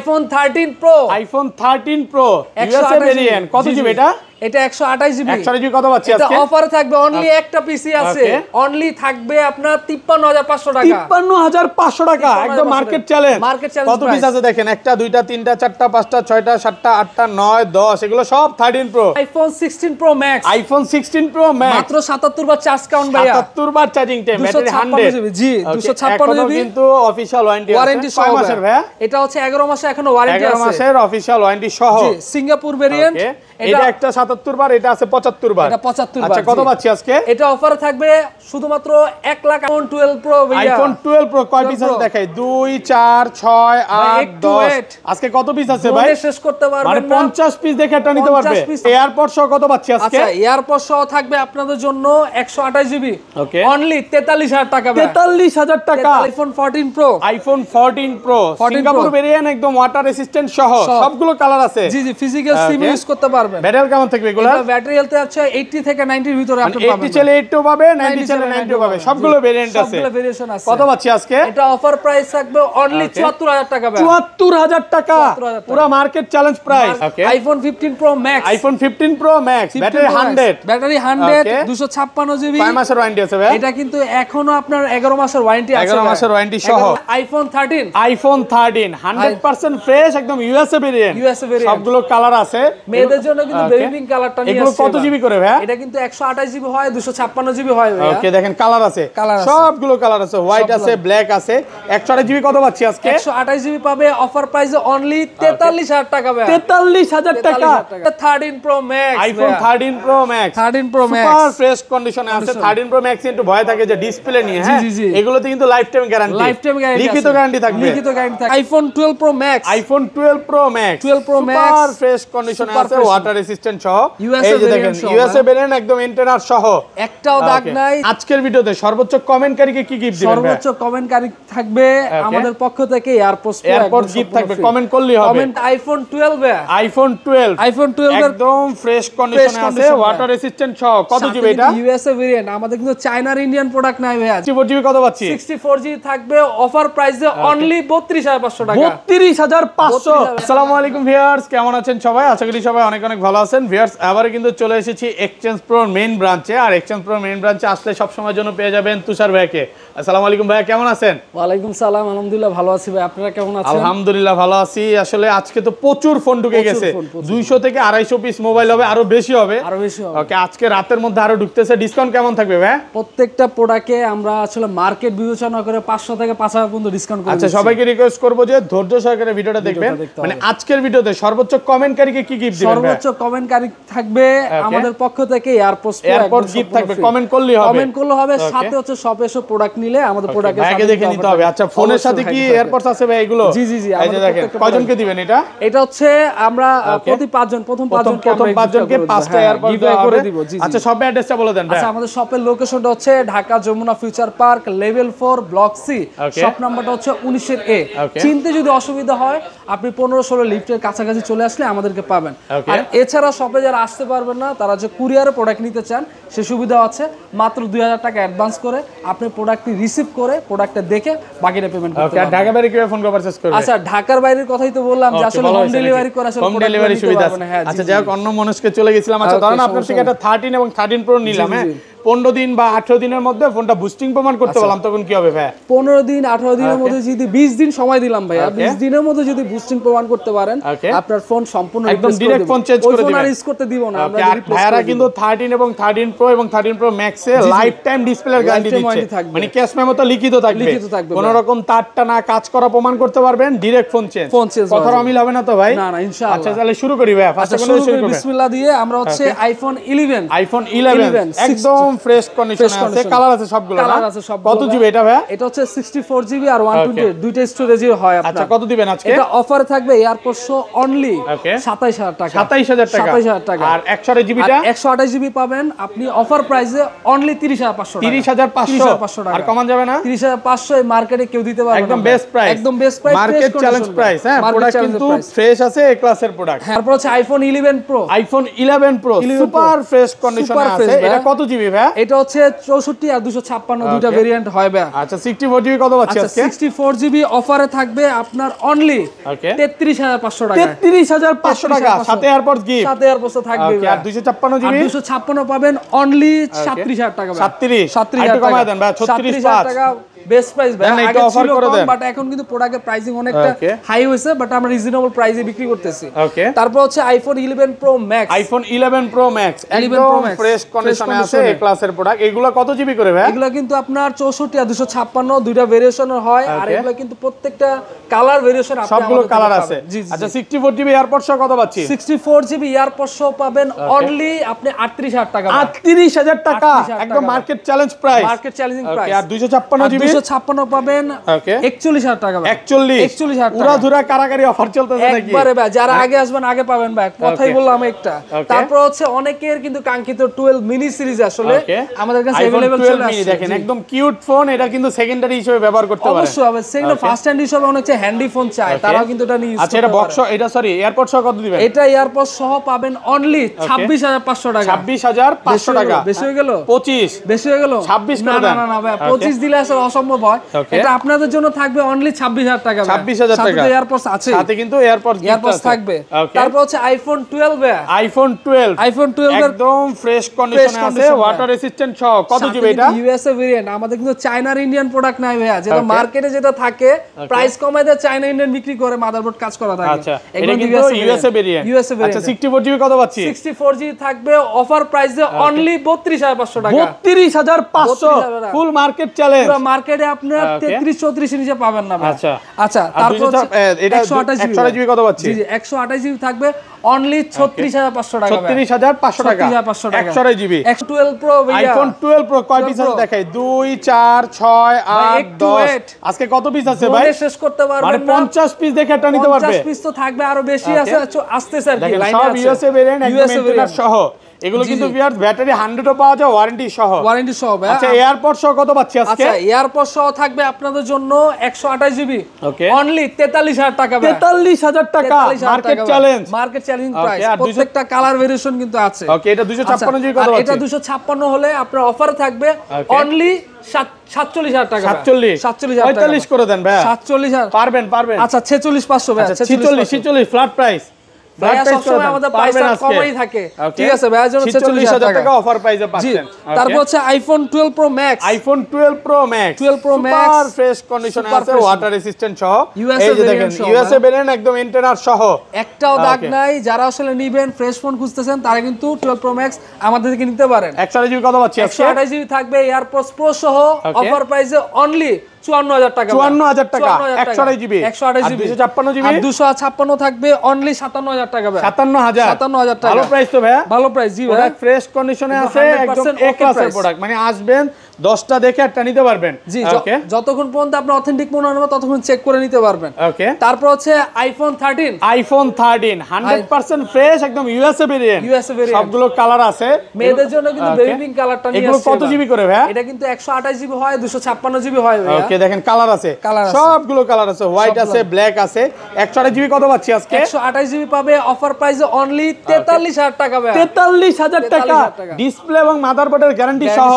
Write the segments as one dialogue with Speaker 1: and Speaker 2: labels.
Speaker 1: IPhone 13 pro.
Speaker 2: IPhone 13 pro USA variant, কত GB এটা?
Speaker 1: এটা 128 জিবি।
Speaker 2: 128 জিবি কত পাচ্ছি আজকে?
Speaker 1: এটা অফারে থাকবে, অনলি একটা পিসি আছে, অনলি থাকবে আপনার 53500 টাকা।
Speaker 2: 53500 টাকা, একদম মার্কেট চ্যালেঞ্জ।
Speaker 1: Market challenge.
Speaker 2: কত পিস আছে দেখেন, একটা দুইটা তিনটা চারটা পাঁচটা ছয়টা সাতটা আটটা 9 10, এগুলো সব 13 pro.
Speaker 1: IPhone 16 pro max.
Speaker 2: IPhone 16 pro max
Speaker 1: মাত্র 77 বার চার্জ কাউন্ট ভাইয়া।
Speaker 2: 77 বার চার্জিং টাইম, ব্যাটারি 100
Speaker 1: জিবি। জি 256 জিবি
Speaker 2: কিন্তু অফিশিয়াল ওয়ারেন্টি আছে। কয় মাসের ভাই?
Speaker 1: এটা হচ্ছে 11 মাসের এখনো ওয়ারেন্টি আছে।
Speaker 2: 11 মাসের অফিশিয়াল ওয়ারেন্টি সহ।
Speaker 1: জি সিঙ্গাপুর ভেরিয়েন্ট।
Speaker 2: এটা একটা 77 বার, এটা আছে 75 বার।
Speaker 1: এটা 75 বার।
Speaker 2: আচ্ছা কত পাচ্ছি আজকে?
Speaker 1: এটা অফারে থাকবে শুধুমাত্র 1 লাখ। আইফোন 12 প্রো ভাইয়া।
Speaker 2: আইফোন 12 প্রো কয় পিস আছে দেখাই? 2 4 6 8 10। আজকে কত পিস আছে ভাই?
Speaker 1: শেষ করতে পারবেন
Speaker 2: মানে 50 পিস দেখে একটা নিতে পারবে। এয়ারপড সহ কত পাচ্ছি আজকে?
Speaker 1: আচ্ছা এয়ারপড সহ থাকবে আপনাদের জন্য 128 জিবি,
Speaker 2: ওকে,
Speaker 1: অনলি 43000 টাকা ভাই।
Speaker 2: 43000 টাকা।
Speaker 1: IPhone 14 pro.
Speaker 2: IPhone 14 pro Singapore variant, একদম ওয়াটার রেসিস্ট্যান্ট সহ, সবগুলো কালার আছে।
Speaker 1: জি জি ফিজিক্যাল সিম ইউজ করতে পারবেন।
Speaker 2: ব্যাটারি কেমন থাকবে এগুলা?
Speaker 1: এটা ব্যাটারি হেলথ আছে 80 থেকে 90 এর ভিতরে আপনি পাবেন।
Speaker 2: 80 চলে 80 পাবে, 90 চলে 90 পাবে, সবগুলো ভেরিয়েন্ট আছে,
Speaker 1: সবগুলো ভেরিয়েশন আছে।
Speaker 2: কত পাচ্ছি আজকে?
Speaker 1: এটা অফার প্রাইস থাকবে অনলি 74000 টাকা ভাই।
Speaker 2: 74000 টাকা, পুরো market challenge price.
Speaker 1: IPhone 15 pro max.
Speaker 2: IPhone 15 pro max, battery 100,
Speaker 1: battery 100, 256 GB.
Speaker 2: কয় মাসের ওয়ারেন্টি আছে ভাই?
Speaker 1: এটা কিন্তু এখনো আপনার 11 মাসের ওয়ারেন্টি আছে।
Speaker 2: 11 মাসের ওয়ারেন্টি সহ।
Speaker 1: আইফোন 13।
Speaker 2: আইফোন 13 100% ফ্রেশ, একদম ইউএসএ ভেরিয়েন্ট। সবগুলো কালার আছে।
Speaker 1: মেয়েদের জন্য কিন্তু বেবি পিঙ্ক কালারটা নিয়ে আসছে।
Speaker 2: এগুলো কত জিবি করে ভাই?
Speaker 1: এটা কিন্তু 128 জিবি হয়, 256 জিবি হয় ভাই।
Speaker 2: ওকে দেখেন কালার আছে, সবগুলো কালার আছে, হোয়াইট আছে, ব্ল্যাক আছে। 128 জিবি কত পাচ্ছি আজকে?
Speaker 1: 128 জিবি পাবে অফার প্রাইসে অনলি 43000 টাকা ভাই।
Speaker 2: 43000 টাকা।
Speaker 1: 13 pro max.
Speaker 2: IPhone 13 pro max,
Speaker 1: 13 pro max
Speaker 2: super fresh কন্ডিশনে আছে। 13 প্রো ম্যাক্স একটু ভয় থাকে যে ডিসপ্লে নিয়ে, হ্যাঁ এগুলোতে কিন্তু লাইফ টাইম গ্যারান্টি, লিখিত গ্যারান্টি থাকবে।
Speaker 1: IPhone 12 pro max.
Speaker 2: IPhone 12 pro max,
Speaker 1: 12 pro max
Speaker 2: super fresh কন্ডিশনে আছে, ওয়াটার রেসিস্ট্যান্ট সহ। এই যে দেখেন ইউএসএ ভেরিয়েন্ট, একদম এন্টেনার সহ,
Speaker 1: একটাও দাগ নাই।
Speaker 2: আজকের ভিডিওতে সর্বোচ্চ কমেন্টকারীকে কি গিফট দিবেন?
Speaker 1: সর্বোচ্চ কমেন্টকারী থাকবে আমাদের পক্ষ থেকে
Speaker 2: এয়ারপোর্ট গিফট থাকবে, কমেন্ট করলেই হবে।
Speaker 1: কমেন্ট আইফোন 12 এ,
Speaker 2: আইফোন 12 একদম ফ্রেশ কন্ডিশনে আছে, ওয়াটার রেসিস্ট্যান্ট সহ। কত জিবি এটা?
Speaker 1: ইউএসএ ভেরিয়েন্ট, আমাদের কিন্তু চায়নার ইন্ডিয়ান প্রোডাক্ট নাই ভাই।
Speaker 2: 64 জিবি কত পাচ্ছি?
Speaker 1: 64 জিবি থাকবে অফার প্রাইসে অনলি 32500 টাকা।
Speaker 2: 32500। আসসালামু আলাইকুম ভিউয়ার্স, কেমন আছেন সবাই? আশা করি সবাই অনেক অনেক ভালো আছেন। ভিউয়ার্স আবারো কিন্তু চলে এসেছি এক্সচেঞ্জ প্রো মেইন ব্রাঞ্চে। আর এক্সচেঞ্জ প্রো মেইন ব্রাঞ্চে আসলে সব সময়ের জন্য পেয়ে যাবেন তুষার ভাইকে। আসসালামু আলাইকুম ভাই, কেমন আছেন?
Speaker 1: ওয়ালাইকুম সালাম, আলহামদুলিল্লাহ ভালো আছি ভাই, আপনারা কেমন আছেন?
Speaker 2: আলহামদুলিল্লাহ ভালো আছি। আসলে আজকে তো প্রচুর ফোন ঢুকে গেছে, 200 থেকে 250 পিস মোবাইল হবে, আরো বেশি হবে। ওকে, আজকে রাতের মধ্যে আরো ঢুকতেছে। ডিসকাউন্ট কেমন থাকবে ভাই?
Speaker 1: প্রত্যেকটা প্রোডাক্টে আমরা আসলে মার্কেট বিবেচনা করে 500 থেকে 5000 পর্যন্ত ডিসকাউন্ট করব।
Speaker 2: আচ্ছা, সবাইকে রিকোয়েস্ট করব যে ধৈর্য সহকারে ভিডিওটা দেখবেন। মানে আজকের ভিডিওতে সর্বোচ্চ কমেন্টকারীকে কি গিফট দিবেন?
Speaker 1: সর্বোচ্চ কমেন্টকারী থাকবে আমাদের পক্ষ থেকে
Speaker 2: এয়ারপোর্ট গিফট থাকবে, কমেন্ট করলেই হবে।
Speaker 1: কমেন্ট করলে হবে, সাথে হচ্ছে শপে এসে প্রোডাক্ট নিলে আমাদের প্রোডাক্টের সাথে
Speaker 2: দেখে নিতে হবে। আচ্ছা, ফোনের সাথে কি এয়ারপোর্টস আছে ভাই এগুলো?
Speaker 1: জি জি জি,
Speaker 2: এই যে দেখেন, কয়জনকে দিবেন এটা?
Speaker 1: এটা হচ্ছে আমরা প্রতি 5 জন, প্রথম 5
Speaker 2: জনকে 5টা এয়ারপোর্ট করে দিব। আচ্ছা, শপের অ্যাড্রেসটা বলে দেন ভাই।
Speaker 1: আচ্ছা, আমাদের শপের লোকেশনটা হচ্ছে Dhaka Jamuna future park level 4 block C, shop নাম্বারটা হচ্ছে 19 এর এ। চিনতে যদি অসুবিধা হয় আপনি 15-16 লিফটের কাছাকাছি চলে আসলে আমাদেরকে পাবেন। আর এছাড়া শপে যারা আসতে পারবেন না, তারা যে কুরিয়ারে প্রোডাক্ট নিতে চান সে সুবিধা আছে। মাত্র 2000 টাকা অ্যাডভান্স করে আপনি প্রোডাক্টটি রিসিভ করে প্রোডাক্টটা দেখে বাকিটা পেমেন্ট করতে পারবেন।
Speaker 2: ঢাকা বাইরে কিভাবে ফোন পারচেজ করবে?
Speaker 1: আচ্ছা, ঢাকার বাইরের কথাই তো বললাম যে আসলে হোম ডেলিভারি করে, আসলে
Speaker 2: হোম ডেলিভারি সুবিধা আছে। আচ্ছা, যাই হোক, অন্য মানুষকে চলে গেছিলাম। আচ্ছা, ধরেন আপনার থেকে একটা 13 এবং 13 প্রো নিলাম, হ্যাঁ 15 দিন বা 18 দিনের মধ্যে ফোনটা বুস্টিং প্রমাণ করতে বললাম, তখন কি হবে ভাই?
Speaker 1: 15 দিন 18 দিনের মধ্যে যদি 20 দিন সময় দিলাম ভাই, 20 দিনের মধ্যে যদি বুস্টিং প্রমাণ করতে পারেন, আপনার ফোন সম্পূর্ণ
Speaker 2: একদম ডাইরেক্ট ফোন চেঞ্জ করে দিবেন।
Speaker 1: ফোন আর ইউজ করতে দিব না আমরা।
Speaker 2: ভাইরা কিন্তু 13 এবং 13 প্রো এবং 13 প্রো ম্যাক্স এ লাইফ টাইম ডিসপ্লের গ্যারান্টি দিচ্ছে। মানে ক্যাশ মেমোতে লিখিত থাকবে, কোনো রকম তারটা না কাজ করা প্রমাণ করতে পারবেন, ডাইরেক্ট ফোন চেঞ্জ। কথা অমিল হবে না তো ভাই?
Speaker 1: না না, ইনশাআল্লাহ।
Speaker 2: আচ্ছা, তাহলে শুরু করি ভাই। ফার্স্ট কোন শুরু করি?
Speaker 1: বিসমিল্লাহ দিয়ে আমরা হচ্ছে আইফোন 11
Speaker 2: একদম ফ্রেশ কন্ডিশন আছে, কালার আছে সবগুলো না? কত জিবি এটা ভাই?
Speaker 1: এটা হচ্ছে 64 জিবি আর 128 দুইটা স্টোরেজে হয় আপনার।
Speaker 2: আচ্ছা, কত দিবেন আজকে?
Speaker 1: এটা অফারে থাকবে এয়ারপোর্ট সহ অনলি 27000 টাকা।
Speaker 2: 27000 টাকা।
Speaker 1: 27000 টাকা।
Speaker 2: আর 128 জিবিটা?
Speaker 1: 128 জিবি পাবেন আপনি অফার প্রাইসে অনলি 30500 টাকা।
Speaker 2: 30500 টাকা। আর কমান যাবে না?
Speaker 1: 30500 এই মার্কেটে কেউ দিতে পারবে না।
Speaker 2: একদম বেস্ট প্রাইস,
Speaker 1: একদম best price,
Speaker 2: market challenge price. হ্যাঁ, প্রোডাক্ট কিন্তু ফ্রেশ আছে, এ ক্লাসের প্রোডাক্ট।
Speaker 1: তারপর হচ্ছে iPhone 11 pro.
Speaker 2: IPhone 11 pro super fresh কন্ডিশনে আছে। এটা কত জিবি ভাই? ভাই?
Speaker 1: এটা হচ্ছে 64 আর 256 দুইটা ভেরিয়েন্ট হয় ভাই।
Speaker 2: আচ্ছা 64 জিবি কত পাচ্ছি আজকে?
Speaker 1: 64 জিবি অফারে থাকবে আপনার অনলি 33500 টাকা।
Speaker 2: 33500 টাকা সাথে এয়ারপডস গিফট।
Speaker 1: সাথে এয়ারপডস থাকবে
Speaker 2: আর 256 জিবি?
Speaker 1: 256 পাবেন অনলি 37000 টাকা ভাই।
Speaker 2: 37 একটু কমায় দেন ভাই, 36500
Speaker 1: টাকা বেস্ট প্রাইস ভাই।
Speaker 2: আগে ছিল কম,
Speaker 1: বাট এখন কিন্তু প্রোডাক্টের প্রাইসিং অনেকটা হাই হয়েছে, বাট আমরা রিজনেবল প্রাইসে বিক্রি করতেছি। তারপর হচ্ছে iPhone 11 pro max.
Speaker 2: IPhone 11 pro max একদম ফ্রেশ কন্ডিশনে আছে, এ ক্লাসের প্রোডাক্ট। এগুলো কত জিবি করে ভাই?
Speaker 1: এগুলো কিন্তু আপনার 64 আর 256 দুইটা ভেরিয়েশনের হয়, আর এগুলো কিন্তু প্রত্যেকটা কালার ভেরিয়েশন আপনি
Speaker 2: সবগুলো কালার আছে। আচ্ছা 64 জিবি এয়ারপড সহ কত পাচ্ছি?
Speaker 1: 64 জিবি এয়ারপড সহ পাবেন অনলি আপনি 38000 টাকা।
Speaker 2: 38000 টাকা একদম market challenge price,
Speaker 1: market challenging price.
Speaker 2: আর 256 জিবি?
Speaker 1: 256 পাবেন 41000 টাকা।
Speaker 2: 41000 টাকা পুরো কারাকারি অফার চলতেছে নাকি?
Speaker 1: একবারে ভাই, যারা আগে আসবেন আগে পাবেন ভাই, কথাই বললাম একটা। তারপর হচ্ছে অনেকের কিন্তু কাঙ্ক্ষিত 12 মিনি সিরিজ আসলে আমাদের কাছে अवेलेबल চলে আসছে।
Speaker 2: দেখেন একদম কিউট ফোন, এটা কিন্তু সেকেন্ডারি হিসেবে ব্যবহার করতে পারেন।
Speaker 1: অবশ্যই হবে, সেকেন্ড ফার্স্ট হ্যান্ড হিসেবে অনেক হ্যান্ডি ফোন চাই, তারাও কিন্তু এটা নিয়ে ইউজ করতে পারে।
Speaker 2: আচ্ছা এটা বক্স, এটা সরি এয়ারপড সহ কত দিবেন?
Speaker 1: এটা এয়ারপড সহ পাবেন অনলি 26500 টাকা।
Speaker 2: 26500 টাকা
Speaker 1: বেশি হয়ে গেল?
Speaker 2: 25
Speaker 1: বেশি হয়ে গেল?
Speaker 2: 26
Speaker 1: না
Speaker 2: করে দেন।
Speaker 1: না না ভাই, 25 দিলে আসলে অসম্ভব হয়। এটা আপনাদের জন্য থাকবে অনলি 26000 টাকা।
Speaker 2: 26000 টাকা
Speaker 1: সাথে এয়ারপডস আছে,
Speaker 2: সাথে কিন্তু এয়ারপডস
Speaker 1: থাকবে। তারপর হচ্ছে আইফোন 12 ভাই।
Speaker 2: আইফোন 12 একদম ফ্রেশ কন্ডিশনে আছে, ওয়াটার রেসিস্ট্যান্ট সহ। কত জিবি এটা?
Speaker 1: USA variant. আমাদের কিন্তু চায়নার ইন্ডিয়ান প্রোডাক্ট নাই ভাইয়া, যেটা মার্কেটে যেটা থাকে প্রাইস কমায় দেয়, চায়না ইন্ডিয়ান বিক্রি করে মাদারবোর্ড কাজ করা থাকে।
Speaker 2: আচ্ছা এটা কিন্তু ইউএসএ ভেরিয়েন্ট। আচ্ছা 64 জিবি কত পাচ্ছি?
Speaker 1: 64 জিবি থাকবে অফার প্রাইসে অনলি 32500 টাকা।
Speaker 2: 32500 ফুল মার্কেট চ্যালেঞ্জ।
Speaker 1: পুরো মার্কেটে আপনারা 33 34 এর নিচে পাবেন না ভাই।
Speaker 2: আচ্ছা
Speaker 1: আচ্ছা তারপর
Speaker 2: এটা 128 জিবি কত পাচ্ছি?
Speaker 1: জি 128 জিবি থাকবে অনলি 36500 টাকা।
Speaker 2: 36500 টাকা 128 জিবি।
Speaker 1: 12 প্রো ভাইয়া,
Speaker 2: আইফোন 12 প্রো কয় পিস আছে দেখাই? 2 4 6 8 10 আজকে কত পিস আছে ভাই?
Speaker 1: শেষ করতে পারবেন
Speaker 2: মানে 50 পিস দেখে একটা নিতে পারবে।
Speaker 1: 50 পিস তো থাকবে, আরো বেশি আছে, আসতেছে আর কি, লাইনে
Speaker 2: সব
Speaker 1: আছে।
Speaker 2: ইউএসএ ভেরিয়েন্ট একদম মেইনটেনার সহ। এগুলো কিন্তু ভিউয়ার্স ব্যাটারি 100 ও পাওয়া যায়, ওয়ারেন্টি সহ।
Speaker 1: ওয়ারেন্টি সহ ভাই।
Speaker 2: আচ্ছা এয়ারপড সহ কত পাচ্ছি আজকে?
Speaker 1: আচ্ছা এয়ারপড সহ থাকবে আপনাদের জন্য 128 জিবি অনলি 43000 টাকা ভাই।
Speaker 2: 43000 টাকা market challenge,
Speaker 1: market challenging price. প্রত্যেকটা কালার ভেরিয়েশন কিন্তু আছে।
Speaker 2: ওকে এটা 256 জিবি কত পাচ্ছি?
Speaker 1: এটা 256 হলে আপনার অফার থাকবে অনলি 47000 টাকা।
Speaker 2: 47000 45 করে দেন ভাই।
Speaker 1: 47000
Speaker 2: পারবেন।
Speaker 1: আচ্ছা 46500 ভাই।
Speaker 2: 46 ফ্ল্যাট প্রাইস।
Speaker 1: তারপর হচ্ছে iPhone 12 pro max.
Speaker 2: IPhone 12 pro max super fresh কন্ডিশনে আছে, ওয়াটার রেসিস্ট্যান্ট সহ। এই যে দেখেন ইউএসএ ভেরিয়েন্ট একদম এন্টেনার সহ,
Speaker 1: একটাও দাগ নাই। যারা আসলে নিবেন ফ্রেশ ফোন খুঁজতেছেন তারা কিন্তু 12 প্রো ম্যাক্স আমাদের থেকে নিতে পারেন।
Speaker 2: 128 জিবি কত পাচ্ছি?
Speaker 1: 128 জিবি থাকবে এয়ারপডস প্রো সহ অফার প্রাইসে অনলি 54000 টাকা।
Speaker 2: 54000 টাকা 128 জিবি।
Speaker 1: 128 GB
Speaker 2: 256 GB.
Speaker 1: আর 256 থাকবে অনলি 57000 টাকা ভাই।
Speaker 2: 57000
Speaker 1: টাকা।
Speaker 2: ভালো প্রাইস তো ভাই।
Speaker 1: ভালো প্রাইস জি ভাই।
Speaker 2: ফ্রেশ কন্ডিশনে আছে, একদম এ ক্লাসের প্রোডাক্ট। মানে আসবেন 10টা দেখে একটা নিতে পারবেন।
Speaker 1: জি যতক্ষণ পর্যন্ত আপনি অথেন্টিক মনে হবে ততক্ষণ চেক করে নিতে পারবেন।
Speaker 2: ওকে
Speaker 1: তারপর হচ্ছে আইফোন 13।
Speaker 2: আইফোন 13 100% ফ্রেশ একদম ইউএসএ ভেরিয়েন্ট। সবগুলো কালার আছে।
Speaker 1: মেয়েদের জন্য কিন্তু বেবি পিঙ্ক কালারটা নিয়ে আসছে।
Speaker 2: এগুলো কত জিবি করে ভাই?
Speaker 1: এটা কিন্তু 128 জিবি হয়, 256 জিবি হয় ভাই।
Speaker 2: ওকে দেখেন কালার আছে, সবগুলো কালার আছে, হোয়াইট আছে, ব্ল্যাক আছে। 128 জিবি কত পাচ্ছি আজকে?
Speaker 1: 128 জিবি পাবে অফার প্রাইসে অনলি 43000 টাকা ভাই।
Speaker 2: 43000 টাকা ডিসপ্লে এবং মাদারবোর্ডের গ্যারান্টি সহ।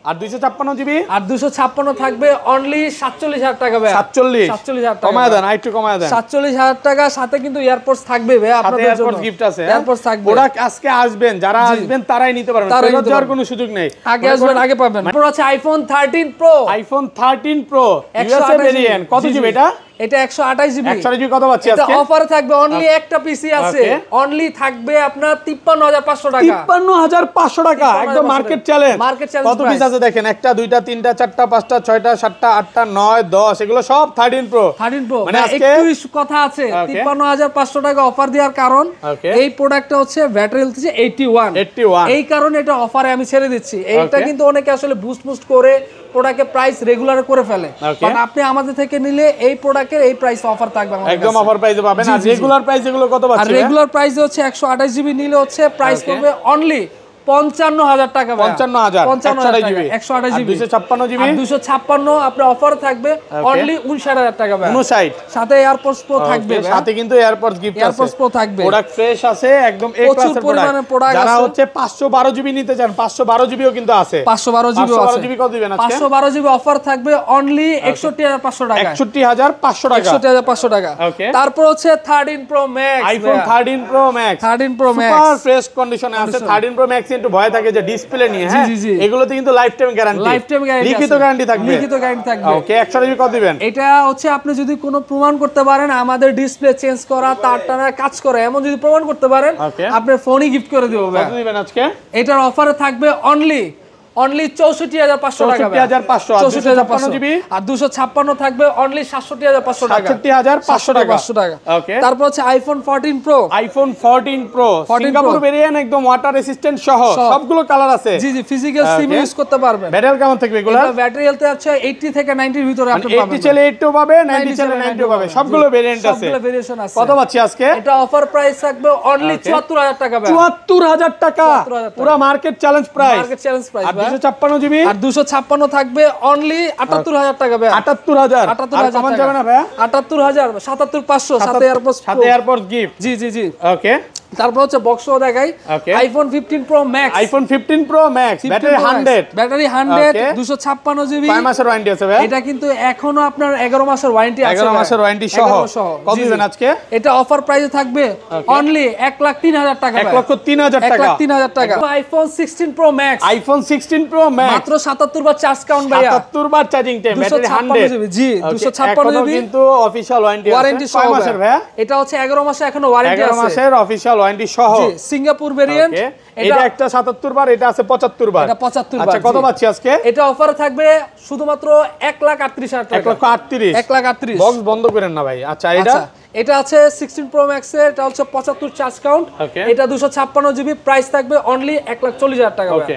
Speaker 2: আর 256 জিবি
Speaker 1: আর 256 থাকবে অনলি 47000 টাকা ভাই।
Speaker 2: 47000 টাকা কমায় দেন, আরেকটু কমায় দেন।
Speaker 1: 47000 টাকা সাথে কিন্তু এয়ারপডস থাকবে ভাই আপনাদের জন্য।
Speaker 2: এয়ারপডস গিফট আছে,
Speaker 1: এয়ারপডস থাকবে।
Speaker 2: প্রোডাক্ট আজকে আসবেন, যারা আসবেন তারাই নিতে পারবেন, ফেরত যাওয়ার কোনো সুযোগ নেই।
Speaker 1: আগে আসবেন আগে পাবেন। তারপর আছে iPhone 13 pro.
Speaker 2: IPhone 13 pro USA variant. কত জিবি এটা?
Speaker 1: এটা 128 জিবি।
Speaker 2: 128 জিবি কত পাচ্ছি আজকে?
Speaker 1: এটা অফারে থাকবে অনলি একটা পিসি আছে, অনলি থাকবে আপনার 53500 টাকা।
Speaker 2: 53500 টাকা একদম মার্কেট চ্যালেঞ্জ। কত পিস আছে দেখেন? একটা দুইটা তিনটা চারটা পাঁচটা ছয়টা সাতটা আটটা 9 10 এগুলো সব 13 প্রো।
Speaker 1: মানে আজকে একটু কথা আছে, 53500 টাকা অফার দেওয়ার কারণ এই প্রোডাক্টটা হচ্ছে ব্যাটারি হেলথ হচ্ছে 81। এই কারণে এটা অফারে আমি ছেড়ে দিচ্ছি। এইটা কিন্তু অনেকে আসলে বুস্ট করে প্রোডাক্টের প্রাইস রেগুলার করে ফেলে, বাট আপনি আমাদের থেকে নিলে এই প্রোডাক্টের এই প্রাইস অফার থাকবে আমাদের
Speaker 2: একদম অফার প্রাইসে পাবেন। আর রেগুলার প্রাইস এগুলো কত পাচ্ছেন?
Speaker 1: আর রেগুলার প্রাইস হচ্ছে 128 জিবি নিলে হচ্ছে প্রাইস পড়বে অনলি 55,000 টাকা ভাই।
Speaker 2: 55,000
Speaker 1: 128
Speaker 2: জিবি
Speaker 1: 128 জিবি
Speaker 2: 256 জিবি
Speaker 1: 256 আপনার অফার থাকবে অনলি 59,000 টাকা ভাই।
Speaker 2: 59
Speaker 1: সাথে এয়ারপডস প্রো থাকবে ভাই।
Speaker 2: সাথে কিন্তু এয়ারপডস গিফট আছে।
Speaker 1: এয়ারপডস প্রো থাকবে।
Speaker 2: প্রোডাক্ট ফ্রেশ আছে একদম এ
Speaker 1: প্রচুর
Speaker 2: ক্লাসের
Speaker 1: পরিমাণে
Speaker 2: প্রোডাক্ট।
Speaker 1: প্রোডাক্ট
Speaker 2: যারা
Speaker 1: আছে।
Speaker 2: হচ্ছে 512 জিবি নিতে চান 512 জিবিও কিন্তু আছে।
Speaker 1: 512 জিবি আছে।
Speaker 2: 512 জিবি কত দিবেন আজকে?
Speaker 1: 512 জিবি অফার থাকবে অনলি 61,500 টাকা।
Speaker 2: 61,500 টাকা।
Speaker 1: 61,500 টাকা। তারপর হচ্ছে 13 pro max
Speaker 2: iPhone 13 pro max
Speaker 1: 13 pro max
Speaker 2: super fresh কন্ডিশনে আছে। 13 প্রো ম্যাক্স একটু ভয় থাকে যে ডিসপ্লে নিয়ে, হ্যাঁ এগুলোতে কিন্তু লাইফ টাইম গ্যারান্টি, লিখিত গ্যারান্টি থাকবে।
Speaker 1: লিখিত গ্যারান্টি থাকবে।
Speaker 2: ওকে 100 জিবি কত দিবেন?
Speaker 1: এটা হচ্ছে আপনি যদি কোনো প্রমাণ করতে পারেন আমাদের ডিসপ্লে চেঞ্জ করা, তার টানা কাজ করা, এমন যদি প্রমাণ করতে পারেন আপনার ফোনই গিফট করে দেব ভাই।
Speaker 2: কত দিবেন আজকে?
Speaker 1: এটার অফারে থাকবে অনলি 64,500 টাকা।
Speaker 2: 64,500 জিবি
Speaker 1: আর 256 থাকবে অনলি 67,500 টাকা।
Speaker 2: 67,500 টাকা।
Speaker 1: ওকে। তারপর হচ্ছে iPhone 14 pro.
Speaker 2: IPhone 14 pro Singapore variant একদম ওয়াটার রেসিস্ট্যান্ট সহ সবগুলো কালার আছে।
Speaker 1: জি জি ফিজিক্যাল সিম ইউজ করতে পারবেন।
Speaker 2: ব্যাটারি কেমন থাকবে এগুলা?
Speaker 1: এটা ব্যাটারি হেলথ আছে 80 থেকে 90 এর ভিতরে আপনি পাবেন।
Speaker 2: 80 চলে 80 পাবে, 90 চলে 90 পাবে, সবগুলো ভেরিয়েন্ট আছে।
Speaker 1: সবগুলো ভেরিয়েশন আছে।
Speaker 2: কত পাচ্ছি আজকে?
Speaker 1: এটা অফার প্রাইস থাকবে অনলি 74,000 টাকা ভাই।
Speaker 2: 74,000 টাকা পুরো market challenge price.
Speaker 1: Market challenge price
Speaker 2: আর 256 জিবি
Speaker 1: আর 256 থাকবে অনলি 78,000 টাকা ভাই।
Speaker 2: 78,000 আর কমান যাবে না ভাই?
Speaker 1: 78,000 77,500 সাথে এয়ারপডস
Speaker 2: সাথে এয়ারপডস গিফট।
Speaker 1: জি জি জি
Speaker 2: ওকে।
Speaker 1: তারপর হচ্ছে বক্সও দেখাই iPhone 15 pro max.
Speaker 2: IPhone 15 pro max battery 100
Speaker 1: battery 100 256 GB.
Speaker 2: 5 মাসের ওয়ারেন্টি আছে ভাই।
Speaker 1: এটা কিন্তু এখনো আপনার 11 মাসের ওয়ারেন্টি আছে।
Speaker 2: 11 মাসের ওয়ারেন্টি সহ কত দিবেন আজকে?
Speaker 1: এটা অফার প্রাইসে থাকবে অনলি 1,03,000 টাকা ভাই।
Speaker 2: 1,03,000 টাকা।
Speaker 1: 1,03,000 টাকা। IPhone 16 pro max.
Speaker 2: IPhone 16 pro max
Speaker 1: মাত্র 77 বার চার্জ কাউন্ট ভাইয়া।
Speaker 2: 77 বার চার্জিং টাইম, ব্যাটারি 100
Speaker 1: জিবি। জি 256 জিবি
Speaker 2: কিন্তু অফিশিয়াল
Speaker 1: ওয়ারেন্টি
Speaker 2: সহ 6 মাসের ভাই।
Speaker 1: এটা হচ্ছে 11 মাসে এখনো ওয়ারেন্টি আছে।
Speaker 2: 11 মাসের অফিশিয়াল ওয়ারেন্টি সহ।
Speaker 1: জি সিঙ্গাপুর ভেরিয়েন্ট।
Speaker 2: এটা একটা 77 বার, এটা আছে 75 বার।
Speaker 1: এটা 75 বার।
Speaker 2: আচ্ছা কত পাচ্ছি আজকে?
Speaker 1: এটা অফারে থাকবে শুধুমাত্র 1,38,000 টাকা।
Speaker 2: 1,38,000
Speaker 1: 1,38,000
Speaker 2: বক্স বন্ধ করেন না ভাই। আচ্ছা
Speaker 1: এটা আছে 16 প্রো ম্যাক্স এর, এটা হচ্ছে 75 চার্জ কাউন্ট। এটা 256 জিবি, প্রাইস থাকবে অনলি 1,40,000 টাকা।
Speaker 2: ওকে।